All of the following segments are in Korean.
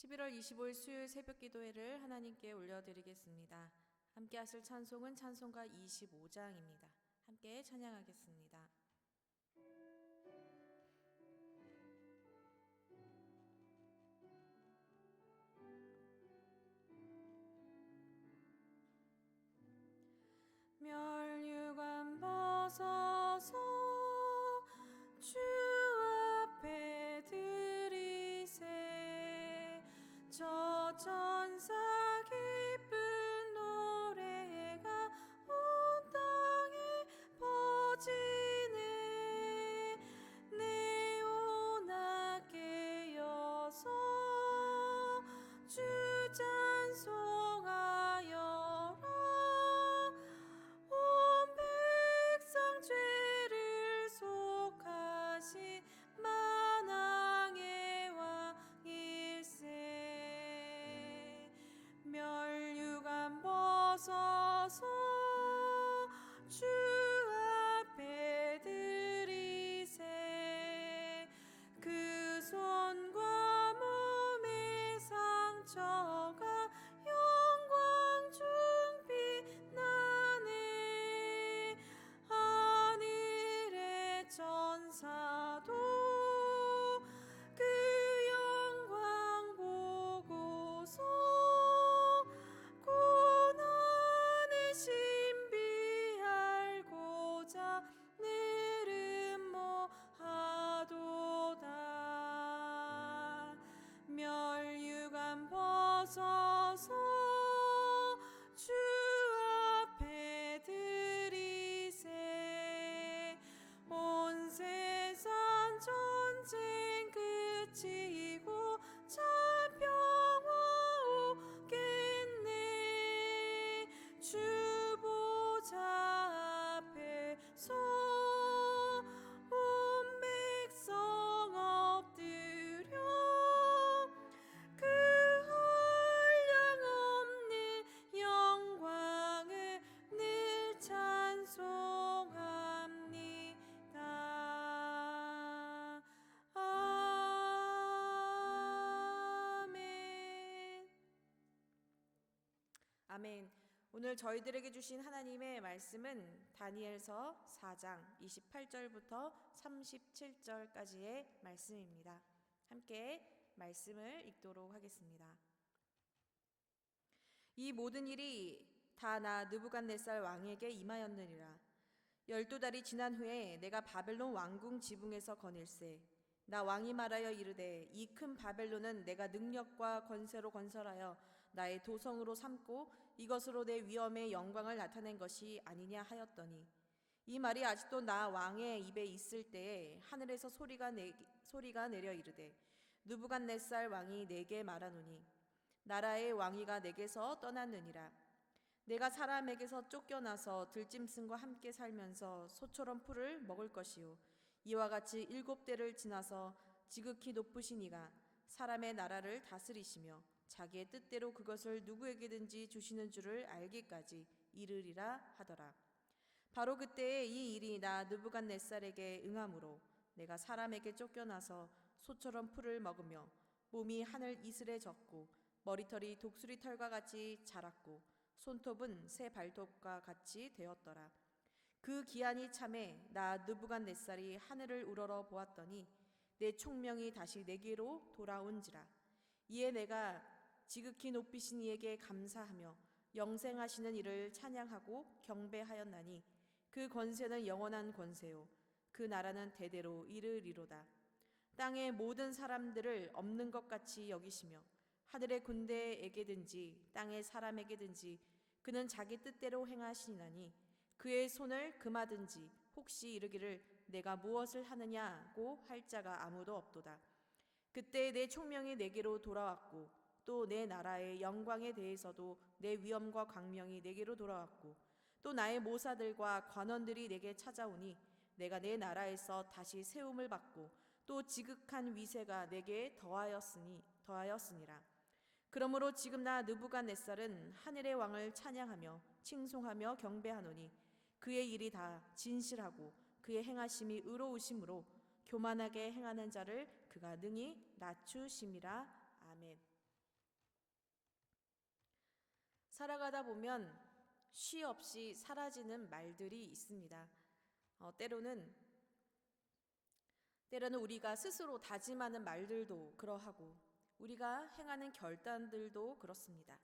11월 25일 수요일 새벽 기도회를 하나님께 올려드리겠습니다. 함께 하실 찬송은 찬송가 25장입니다. 함께 찬양하겠습니다. 멸류관 벗어서 주 앞에 드리세. 저 천사 기쁜 노래가 온 땅에 퍼지네. 네온 악계여서 주 찬송하여라. 온 백성 죄를 속하신 만왕의 왕일세. 멸류관 벗어서 주 앞에 드리세. 그 손과 몸의 상처가 영광 중 빛나네. 하늘의 천사도 그 영광 보고서 고난의 신비 알고자 내름모하도다. 멸류관 벗어서 주 앞에 드리세. 온 세상 전쟁 그치고 참 평화 오겠네. 주 보좌 앞에서 온 백성 엎드려 그 한량없는 영광을 늘 찬송합니다. 아멘. 아멘. 오늘 저희들에게 주신 하나님의 말씀은 다니엘서 4장 28절부터 37절까지의 말씀입니다. 함께 말씀을 읽도록 하겠습니다. 이 모든 일이 다 나 느부갓네살 왕에게 임하였느니라. 12달이 지난 후에 내가 바벨론 왕궁 지붕에서 거닐세. 나 왕이 말하여 이르되 이 큰 바벨론은 내가 능력과 권세로 건설하여 나의 도성으로 삼고 이것으로 내 위엄의 영광을 나타낸 것이 아니냐 하였더니, 이 말이 아직도 나 왕의 입에 있을 때에 하늘에서 소리가 내려 이르되 느부갓네살 왕이 내게 말하노니 나라의 왕위가 내게서 떠났느니라. 내가 사람에게서 쫓겨나서 들짐승과 함께 살면서 소처럼 풀을 먹을 것이요, 이와 같이 7대를 지나서 지극히 높으신 이가 사람의 나라를 다스리시며 자기의 뜻대로 그것을 누구에게든지 주시는 줄을 알기까지 이르리라 하더라. 바로 그때에 이 일이 나 느부갓네살에게 응함으로 내가 사람에게 쫓겨나서 소처럼 풀을 먹으며 몸이 하늘 이슬에 젖고 머리털이 독수리 털과 같이 자랐고 손톱은 새 발톱과 같이 되었더라. 그 기한이 참에 나 느부갓네살이 하늘을 우러러 보았더니 내 총명이 다시 내게로 돌아온지라. 이에 내가 지극히 높이신 이에게 감사하며 영생하시는 이를 찬양하고 경배하였나니 그 권세는 영원한 권세요 그 나라는 대대로 이르리로다. 땅의 모든 사람들을 없는 것 같이 여기시며 하늘의 군대에게든지 땅의 사람에게든지 그는 자기 뜻대로 행하시나니 그의 손을 금하든지 혹시 이르기를 내가 무엇을 하느냐고 할 자가 아무도 없도다. 그때 내 총명이 내게로 돌아왔고 또 내 나라의 영광에 대해서도 내 위엄과 광명이 내게로 돌아왔고 또 나의 모사들과 관원들이 내게 찾아오니 내가 내 나라에서 다시 세움을 받고 또 지극한 위세가 내게 더하였으니라. 그러므로 지금 나 느부갓네살은 하늘의 왕을 찬양하며 칭송하며 경배하노니 그의 일이 다 진실하고 그의 행하심이 의로우심으로 교만하게 행하는 자를 그가 능히 낮추심이라. 아멘. 살아가다 보면 쉬 없이 사라지는 말들이 있습니다. 때로는 우리가 스스로 다짐하는 말들도 그러하고 우리가 행하는 결단들도 그렇습니다.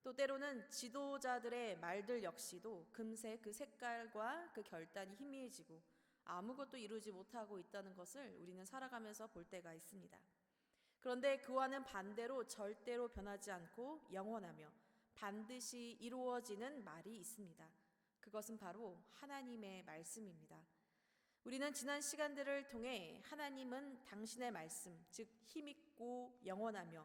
또 때로는 지도자들의 말들 역시도 금세 그 색깔과 그 결단이 희미해지고 아무것도 이루지 못하고 있다는 것을 우리는 살아가면서 볼 때가 있습니다. 그런데 그와는 반대로 절대로 변하지 않고 영원하며 반드시 이루어지는 말이 있습니다. 그것은 바로 하나님의 말씀입니다. 우리는 지난 시간들을 통해 하나님은 당신의 말씀, 즉 힘있고 영원하며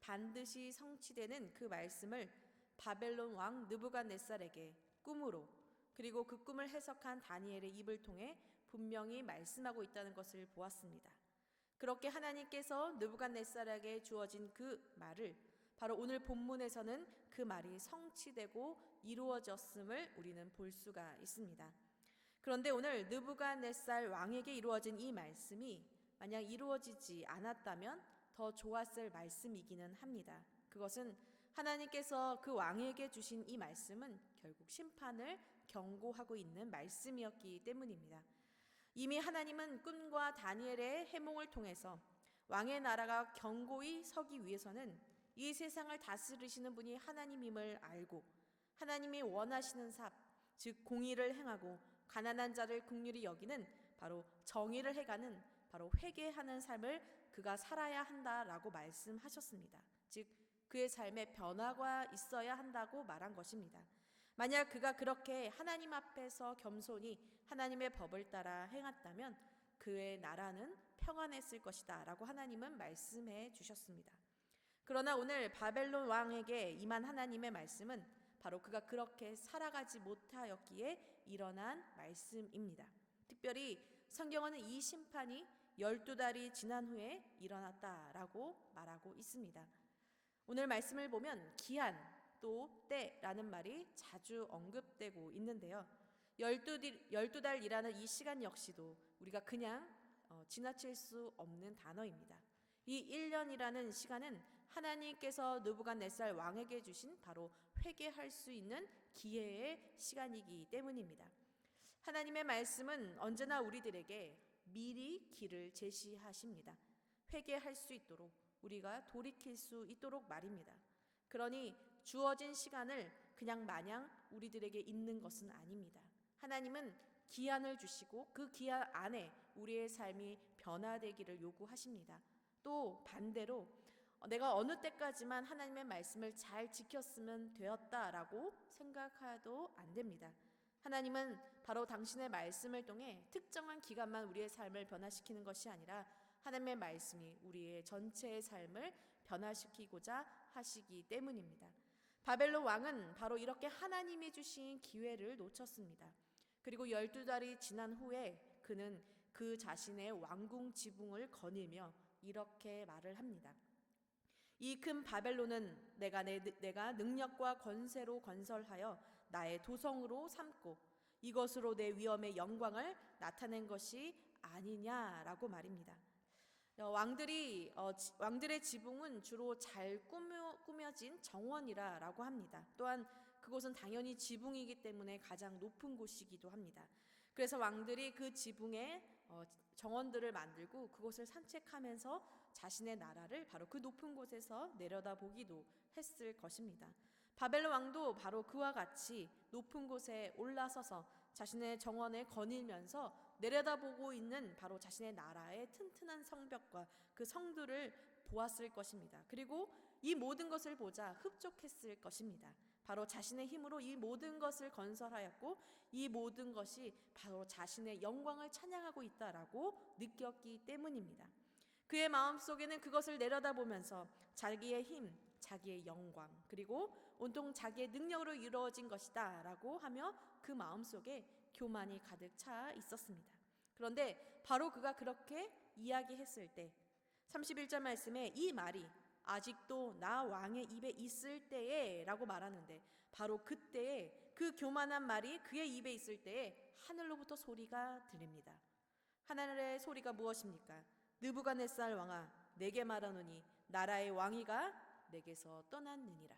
반드시 성취되는 그 말씀을 바벨론 왕 느부갓네살에게 꿈으로, 그리고 그 꿈을 해석한 다니엘의 입을 통해 분명히 말씀하고 있다는 것을 보았습니다. 그렇게 하나님께서 느부갓네살에게 주어진 그 말을 바로 오늘 본문에서는 그 말이 성취되고 이루어졌음을 우리는 볼 수가 있습니다. 그런데 오늘 느부갓네살 왕에게 이루어진 이 말씀이 만약 이루어지지 않았다면 더 좋았을 말씀이기는 합니다. 그것은 하나님께서 그 왕에게 주신 이 말씀은 결국 심판을 경고하고 있는 말씀이었기 때문입니다. 이미 하나님은 꿈과 다니엘의 해몽을 통해서 왕의 나라가 견고히 서기 위해서는 이 세상을 다스리시는 분이 하나님임을 알고 하나님이 원하시는 삽, 즉 공의를 행하고 가난한 자를 긍휼히 여기는 바로 정의를 해가는 바로 회개하는 삶을 그가 살아야 한다라고 말씀하셨습니다. 즉 그의 삶에 변화가 있어야 한다고 말한 것입니다. 만약 그가 그렇게 하나님 앞에서 겸손히 하나님의 법을 따라 행했다면 그의 나라는 평안했을 것이다 라고 하나님은 말씀해 주셨습니다. 그러나 오늘 바벨론 왕에게 임한 하나님의 말씀은 바로 그가 그렇게 살아가지 못하였기에 일어난 말씀입니다. 특별히 성경은 이 심판이 12달이 지난 후에 일어났다라고 말하고 있습니다. 오늘 말씀을 보면 기한 또 때라는 말이 자주 언급되고 있는데요. 12달이라는 이 시간 역시도 우리가 그냥 지나칠 수 없는 단어입니다. 이 1년이라는 시간은 하나님께서 느부갓네살 왕에게 주신 바로 회개할 수 있는 기회의 시간이기 때문입니다. 하나님의 말씀은 언제나 우리들에게 미리 길을 제시하십니다. 회개할 수 있도록, 우리가 돌이킬 수 있도록 말입니다. 그러니 주어진 시간을 그냥 마냥 우리들에게 있는 것은 아닙니다. 하나님은 기한을 주시고 그 기한 안에 우리의 삶이 변화되기를 요구하십니다. 또 반대로 내가 어느 때까지만 하나님의 말씀을 잘 지켰으면 되었다라고 생각해도 안 됩니다. 하나님은 바로 당신의 말씀을 통해 특정한 기간만 우리의 삶을 변화시키는 것이 아니라 하나님의 말씀이 우리의 전체의 삶을 변화시키고자 하시기 때문입니다. 바벨론 왕은 바로 이렇게 하나님이 주신 기회를 놓쳤습니다. 그리고 12달이 지난 후에 그는 그 자신의 왕궁 지붕을 거닐며 이렇게 말을 합니다. 이 큰 바벨론은 내가 능력과 권세로 건설하여 나의 도성으로 삼고 이것으로 내 위엄의 영광을 나타낸 것이 아니냐라고 말입니다. 왕들의 지붕은 주로 잘 꾸며진 정원이라고 합니다. 또한 그곳은 당연히 지붕이기 때문에 가장 높은 곳이기도 합니다. 그래서 왕들이 그 지붕에 정원들을 만들고 그곳을 산책하면서 자신의 나라를 바로 그 높은 곳에서 내려다보기도 했을 것입니다. 바벨론 왕도 바로 그와 같이 높은 곳에 올라서서 자신의 정원을 거닐면서 내려다보고 있는 바로 자신의 나라의 튼튼한 성벽과 그 성들을 보았을 것입니다. 그리고 이 모든 것을 보자 흡족했을 것입니다. 바로 자신의 힘으로 이 모든 것을 건설하였고 이 모든 것이 바로 자신의 영광을 찬양하고 있다라고 느꼈기 때문입니다. 그의 마음속에는 그것을 내려다보면서 자기의 힘, 자기의 영광, 그리고 온통 자기의 능력으로 이루어진 것이다 라고 하며 그 마음속에 교만이 가득 차 있었습니다. 그런데 바로 그가 그렇게 이야기했을 때 31절 말씀에 이 말이 아직도 나 왕의 입에 있을 때에 라고 말하는데 바로 그때에 그 교만한 말이 그의 입에 있을 때에 하늘로부터 소리가 들립니다. 하늘의 소리가 무엇입니까? 느부갓네살 왕아 내게 말하노니 나라의 왕위가 내게서 떠났느니라.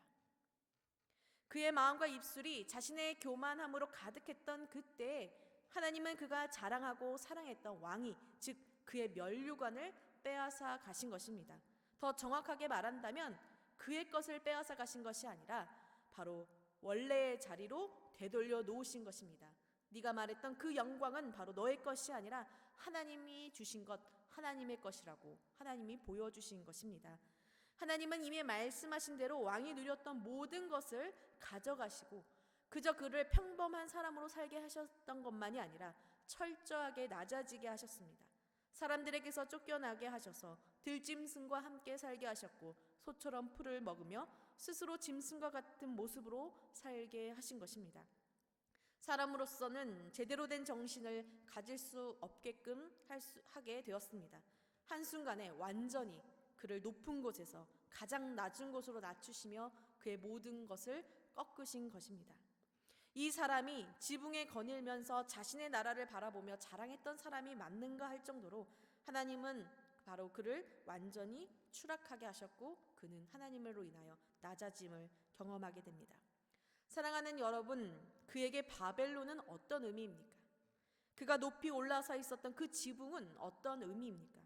그의 마음과 입술이 자신의 교만함으로 가득했던 그때 하나님은 그가 자랑하고 사랑했던 왕이, 즉 그의 면류관을 빼앗아 가신 것입니다. 더 정확하게 말한다면 그의 것을 빼앗아 가신 것이 아니라 바로 원래의 자리로 되돌려 놓으신 것입니다. 네가 말했던 그 영광은 바로 너의 것이 아니라 하나님이 주신 것, 하나님의 것이라고 하나님이 보여주신 것입니다. 하나님은 이미 말씀하신 대로 왕이 누렸던 모든 것을 가져가시고 그저 그를 평범한 사람으로 살게 하셨던 것만이 아니라 철저하게 낮아지게 하셨습니다. 사람들에게서 쫓겨나게 하셔서 들짐승과 함께 살게 하셨고 소처럼 풀을 먹으며 스스로 짐승과 같은 모습으로 살게 하신 것입니다. 사람으로서는 제대로 된 정신을 가질 수 없게끔 하게 되었습니다. 한순간에 완전히 그를 높은 곳에서 가장 낮은 곳으로 낮추시며 그의 모든 것을 꺾으신 것입니다. 이 사람이 지붕에 거닐면서 자신의 나라를 바라보며 자랑했던 사람이 맞는가 할 정도로 하나님은 바로 그를 완전히 추락하게 하셨고 그는 하나님으로 인하여 낮아짐을 경험하게 됩니다. 사랑하는 여러분, 그에게 바벨론은 어떤 의미입니까? 그가 높이 올라서 있었던 그 지붕은 어떤 의미입니까?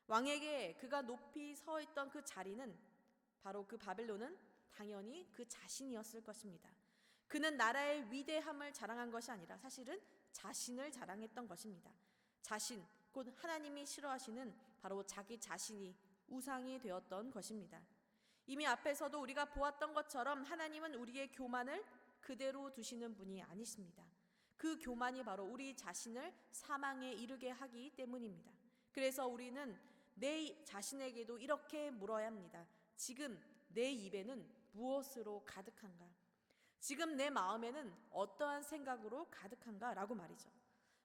왕에게 그가 높이 서 있던 그 자리는 바로 그 바벨론은 당연히 그 자신이었을 것입니다. 그는 나라의 위대함을 자랑한 것이 아니라 사실은 자신을 자랑했던 것입니다. 자신, 곧 하나님이 싫어하시는 바로 자기 자신이 우상이 되었던 것입니다. 이미 앞에서도 우리가 보았던 것처럼 하나님은 우리의 교만을 그대로 두시는 분이 아니십니다. 그 교만이 바로 우리 자신을 사망에 이르게 하기 때문입니다. 그래서 우리는 내 자신에게도 이렇게 물어야 합니다. 지금 내 입에는 무엇으로 가득한가? 지금 내 마음에는 어떠한 생각으로 가득한가? 라고 말이죠.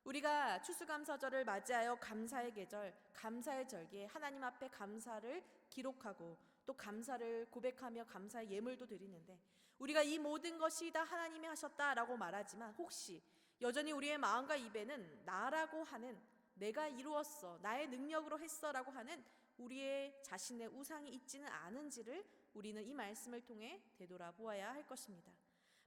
우리가 추수감사절을 맞이하여 감사의 계절, 감사의 절기에 하나님 앞에 감사를 기록하고 또 감사를 고백하며 감사의 예물도 드리는데 우리가 이 모든 것이 다 하나님이 하셨다라고 말하지만 혹시 여전히 우리의 마음과 입에는 나라고 하는, 내가 이루었어, 나의 능력으로 했어라고 하는 우리의 자신의 우상이 있지는 않은지를 우리는 이 말씀을 통해 되돌아보아야 할 것입니다.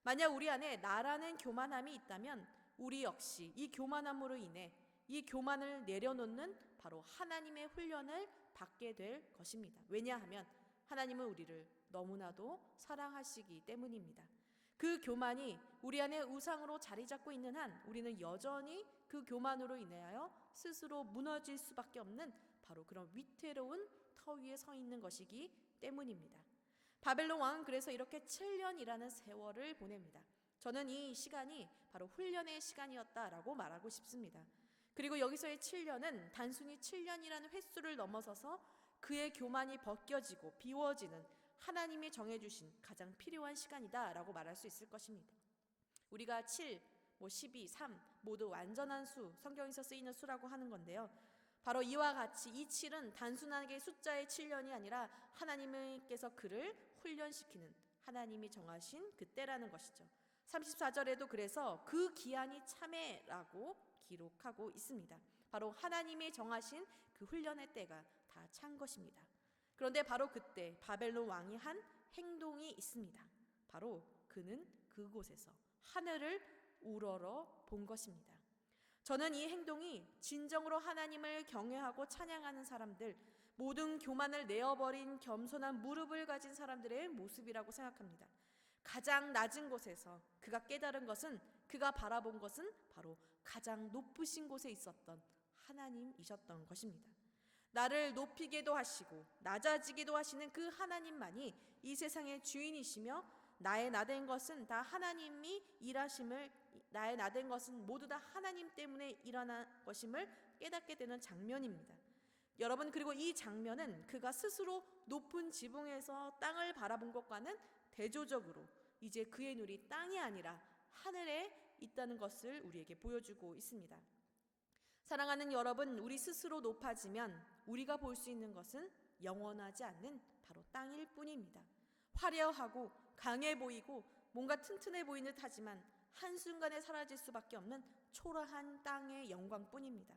만약 우리 안에 나라는 교만함이 있다면 우리 역시 이 교만함으로 인해 이 교만을 내려놓는 바로 하나님의 훈련을 받게 될 것입니다. 왜냐하면 하나님은 우리를 너무나도 사랑하시기 때문입니다. 그 교만이 우리 안에 우상으로 자리 잡고 있는 한 우리는 여전히 그 교만으로 인하여 스스로 무너질 수밖에 없는 바로 그런 위태로운 터 위에 서 있는 것이기 때문입니다. 바벨론 왕은 그래서 이렇게 7년이라는 세월을 보냅니다. 저는 이 시간이 바로 훈련의 시간이었다라고 말하고 싶습니다. 그리고 여기서의 7년은 단순히 7년이라는 횟수를 넘어서서 그의 교만이 벗겨지고 비워지는 하나님이 정해주신 가장 필요한 시간이다라고 말할 수 있을 것입니다. 우리가 7, 12, 3 모두 완전한 수, 성경에서 쓰이는 수라고 하는 건데요. 바로 이와 같이 이 7은 단순하게 숫자의 7년이 아니라 하나님께서 그를 훈련시키는 하나님이 정하신 그때라는 것이죠. 34절에도 그래서 그 기한이 참회라고 기록하고 있습니다. 바로 하나님이 정하신 그 훈련의 때가 다 찬 것입니다. 그런데 바로 그때 바벨론 왕이 한 행동이 있습니다. 바로 그는 그곳에서 하늘을 우러러 본 것입니다. 저는 이 행동이 진정으로 하나님을 경외하고 찬양하는 사람들, 모든 교만을 내어버린 겸손한 무릎을 가진 사람들의 모습이라고 생각합니다. 가장 낮은 곳에서 그가 깨달은 것은, 그가 바라본 것은 바로 가장 높으신 곳에 있었던 하나님이셨던 것입니다. 나를 높이게도 하시고 낮아지게도 하시는 그 하나님만이 이 세상의 주인이시며 나의 나된 것은 다 하나님이 일하심을, 나의 나된 것은 모두 다 하나님 때문에 일어난 것임을 깨닫게 되는 장면입니다. 여러분, 그리고 이 장면은 그가 스스로 높은 지붕에서 땅을 바라본 것과는 대조적으로 이제 그의 눈이 땅이 아니라 하늘에 있다는 것을 우리에게 보여주고 있습니다. 사랑하는 여러분, 우리 스스로 높아지면 우리가 볼 수 있는 것은 영원하지 않는 바로 땅일 뿐입니다. 화려하고 강해 보이고 뭔가 튼튼해 보이는 듯 하지만 한순간에 사라질 수밖에 없는 초라한 땅의 영광뿐입니다.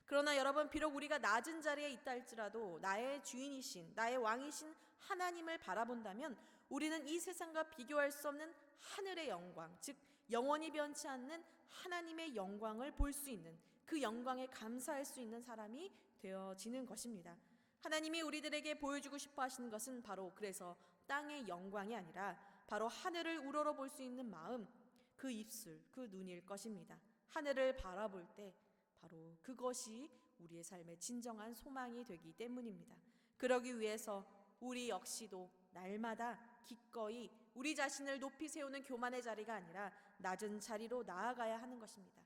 그러나 여러분, 비록 우리가 낮은 자리에 있다 할지라도 나의 주인이신, 나의 왕이신 하나님을 바라본다면 우리는 이 세상과 비교할 수 없는 하늘의 영광, 즉 영원히 변치 않는 하나님의 영광을 볼 수 있는, 그 영광에 감사할 수 있는 사람이 되어지는 것입니다. 하나님이 우리들에게 보여주고 싶어 하시는 것은 바로 그래서 땅의 영광이 아니라 바로 하늘을 우러러 볼 수 있는 마음, 그 입술, 그 눈일 것입니다. 하늘을 바라볼 때 바로 그것이 우리의 삶의 진정한 소망이 되기 때문입니다. 그러기 위해서 우리 역시도 날마다 기꺼이 우리 자신을 높이 세우는 교만의 자리가 아니라 낮은 자리로 나아가야 하는 것입니다.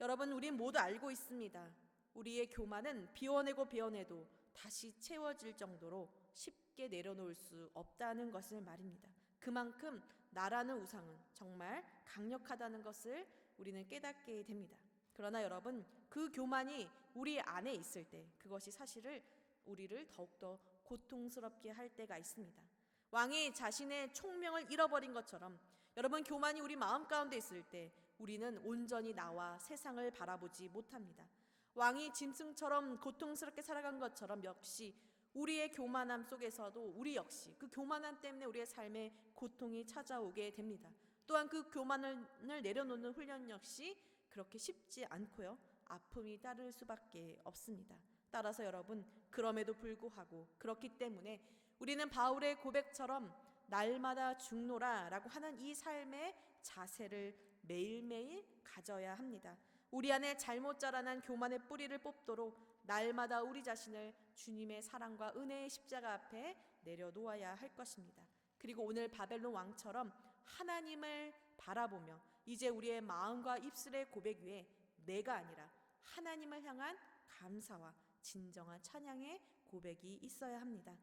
여러분, 우린 모두 알고 있습니다. 우리의 교만은 비워내고 비워내도 다시 채워질 정도로 쉽게 내려놓을 수 없다는 것을 말입니다. 그만큼 나라는 우상은 정말 강력하다는 것을 우리는 깨닫게 됩니다. 그러나 여러분, 그 교만이 우리 안에 있을 때 그것이 사실을 우리를 더욱더 고통스럽게 할 때가 있습니다. 왕이 자신의 총명을 잃어버린 것처럼 여러분, 교만이 우리 마음 가운데 있을 때 우리는 온전히 나와 세상을 바라보지 못합니다. 왕이 짐승처럼 고통스럽게 살아간 것처럼 역시 우리의 교만함 속에서도 우리 역시 그 교만함 때문에 우리의 삶에 고통이 찾아오게 됩니다. 또한 그 교만을 내려놓는 훈련 역시 그렇게 쉽지 않고요. 아픔이 따를 수밖에 없습니다. 따라서 여러분, 그럼에도 불구하고 그렇기 때문에 우리는 바울의 고백처럼 날마다 죽노라 라고 하는 이 삶의 자세를 매일매일 가져야 합니다. 우리 안에 잘못 자라난 교만의 뿌리를 뽑도록 날마다 우리 자신을 주님의 사랑과 은혜의 십자가 앞에 내려놓아야 할 것입니다. 그리고 오늘 바벨론 왕처럼 하나님을 바라보며 이제 우리의 마음과 입술의 고백 위에 내가 아니라 하나님을 향한 감사와 진정한 찬양의 고백이 있어야 합니다.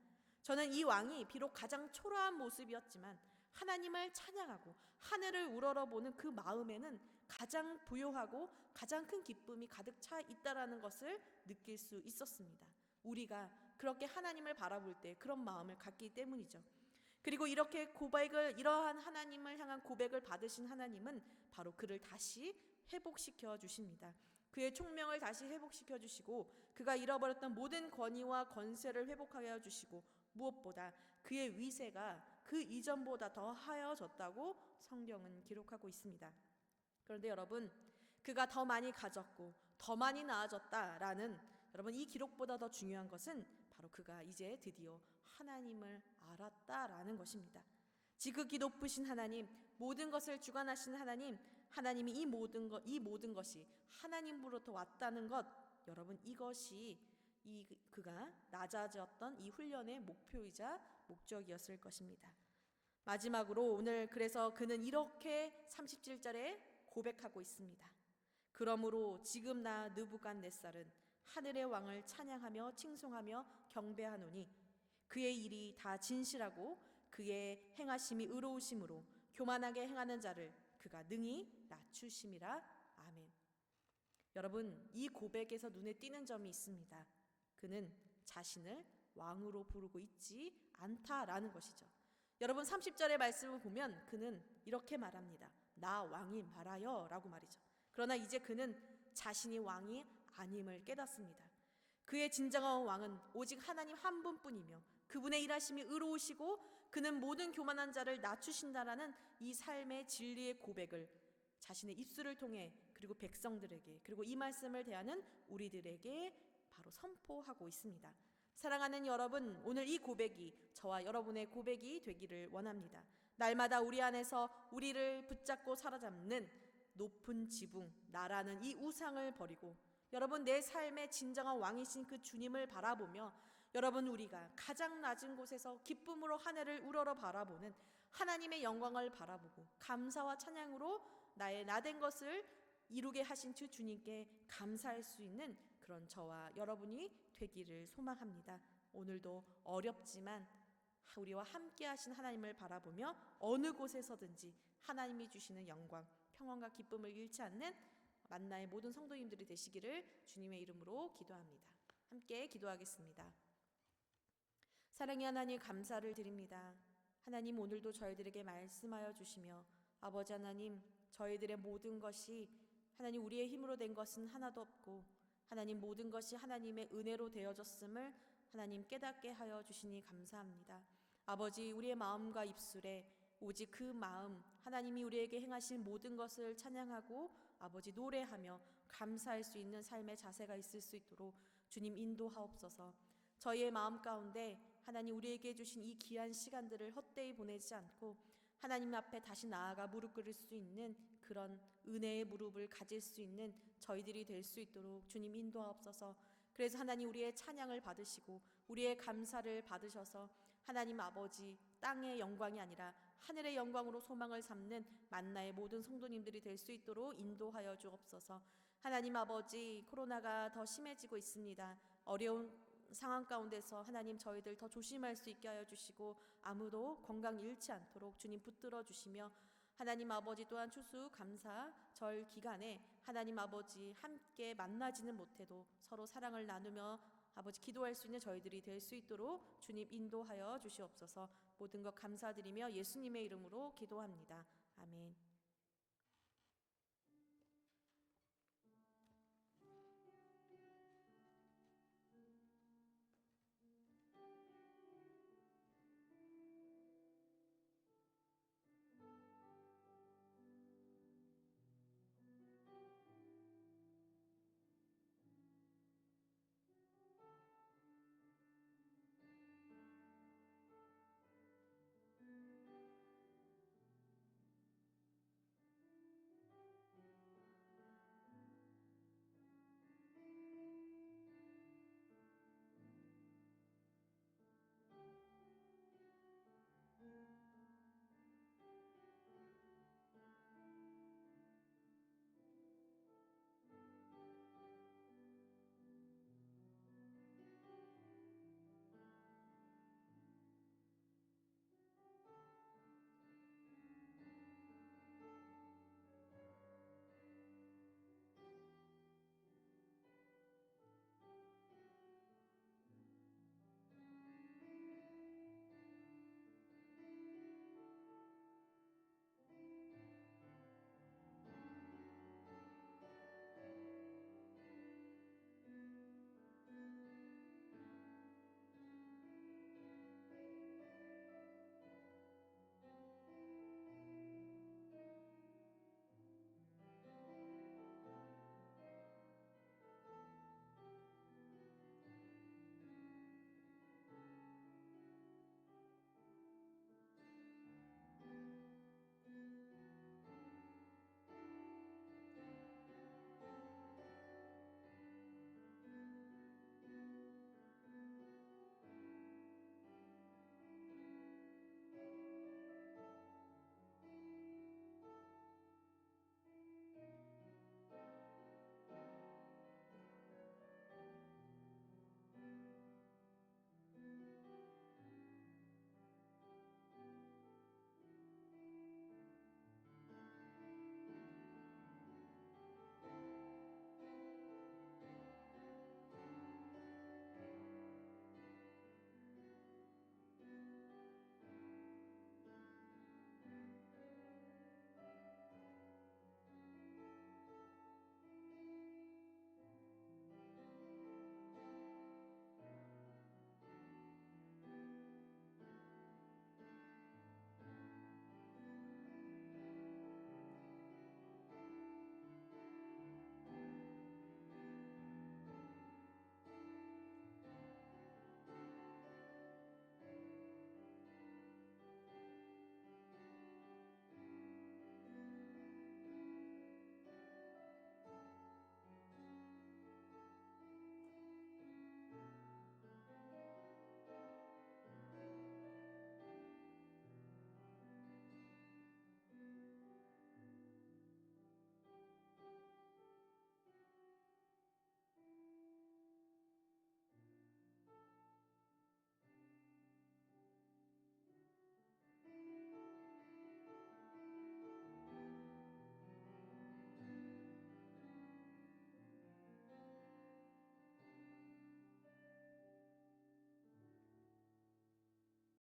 저는 이 왕이 비록 가장 초라한 모습이었지만 하나님을 찬양하고 하늘을 우러러보는 그 마음에는 가장 부요하고 가장 큰 기쁨이 가득 차 있다라는 것을 느낄 수 있었습니다. 우리가 그렇게 하나님을 바라볼 때 그런 마음을 갖기 때문이죠. 그리고 이렇게 이러한 하나님을 향한 고백을 받으신 하나님은 바로 그를 다시 회복시켜 주십니다. 그의 총명을 다시 회복시켜 주시고 그가 잃어버렸던 모든 권위와 권세를 회복하게 해주시고 무엇보다 그의 위세가 그 이전보다 더 하여졌다고 성경은 기록하고 있습니다. 그런데 여러분, 그가 더 많이 가졌고 더 많이 나아졌다라는 여러분, 이 기록보다 더 중요한 것은 바로 그가 이제 드디어 하나님을 알았다라는 것입니다. 지극히 높으신 하나님, 모든 것을 주관하시는 하나님, 하나님이 이 모든 것이 하나님으로부터 왔다는 것, 여러분, 이것이 그가 낮아졌던 이 훈련의 목표이자 목적이었을 것입니다. 마지막으로 오늘 그래서 그는 이렇게 37절에 고백하고 있습니다. 그러므로 지금 나 느부갓네살은 하늘의 왕을 찬양하며 칭송하며 경배하노니 그의 일이 다 진실하고 그의 행하심이 의로우심으로 교만하게 행하는 자를 그가 능히 낮추심이라. 아멘. 여러분, 이 고백에서 눈에 띄는 점이 있습니다. 그는 자신을 왕으로 부르고 있지 않다라는 것이죠. 여러분, 30절의 말씀을 보면 그는 이렇게 말합니다. 나 왕이 말하여 라고 말이죠. 그러나 이제 그는 자신이 왕이 아님을 깨닫습니다. 그의 진정한 왕은 오직 하나님 한 분뿐이며 그분의 일하심이 의로우시고 그는 모든 교만한 자를 낮추신다라는 이 삶의 진리의 고백을 자신의 입술을 통해 그리고 백성들에게 그리고 이 말씀을 대하는 우리들에게 바로 선포하고 있습니다. 사랑하는 여러분, 오늘 이 고백이 저와 여러분의 고백이 되기를 원합니다. 날마다 우리 안에서 우리를 붙잡고 사로잡는 높은 지붕, 나라는 이 우상을 버리고 여러분, 내 삶의 진정한 왕이신 그 주님을 바라보며 여러분, 우리가 가장 낮은 곳에서 기쁨으로 하늘을 우러러 바라보는 하나님의 영광을 바라보고 감사와 찬양으로 나의 나된 것을 이루게 하신 주 주님께 감사할 수 있는 그런 저와 여러분이 되기를 소망합니다. 오늘도 어렵지만 우리와 함께 하신 하나님을 바라보며 어느 곳에서든지 하나님이 주시는 영광, 평안과 기쁨을 잃지 않는 만나의 모든 성도님들이 되시기를 주님의 이름으로 기도합니다. 함께 기도하겠습니다. 사랑의 하나님, 감사를 드립니다. 하나님, 오늘도 저희들에게 말씀하여 주시며 아버지 하나님, 저희들의 모든 것이 하나님 우리의 힘으로 된 것은 하나도 없고 하나님 모든 것이 하나님의 은혜로 되어졌음을 하나님 깨닫게 하여 주시니 감사합니다. 아버지, 우리의 마음과 입술에 오직 그 마음, 하나님이 우리에게 행하신 모든 것을 찬양하고 아버지 노래하며 감사할 수 있는 삶의 자세가 있을 수 있도록 주님 인도하옵소서. 저희의 마음 가운데 하나님 우리에게 주신 이 귀한 시간들을 헛되이 보내지 않고 하나님 앞에 다시 나아가 무릎 꿇을 수 있는 그런 은혜의 무릎을 가질 수 있는 저희들이 될 수 있도록 주님 인도하옵소서. 그래서 하나님 우리의 찬양을 받으시고 우리의 감사를 받으셔서 하나님 아버지 땅의 영광이 아니라 하늘의 영광으로 소망을 삼는 만나의 모든 성도님들이 될 수 있도록 인도하여 주옵소서. 하나님 아버지, 코로나가 더 심해지고 있습니다. 어려운 상황 가운데서 하나님 저희들 더 조심할 수 있게 하여 주시고 아무도 건강 잃지 않도록 주님 붙들어 주시며 하나님 아버지 또한 추수감사절 기간에 하나님 아버지 함께 만나지는 못해도 서로 사랑을 나누며 아버지 기도할 수 있는 저희들이 될 수 있도록 주님 인도하여 주시옵소서. 모든 것 감사드리며 예수님의 이름으로 기도합니다. 아멘.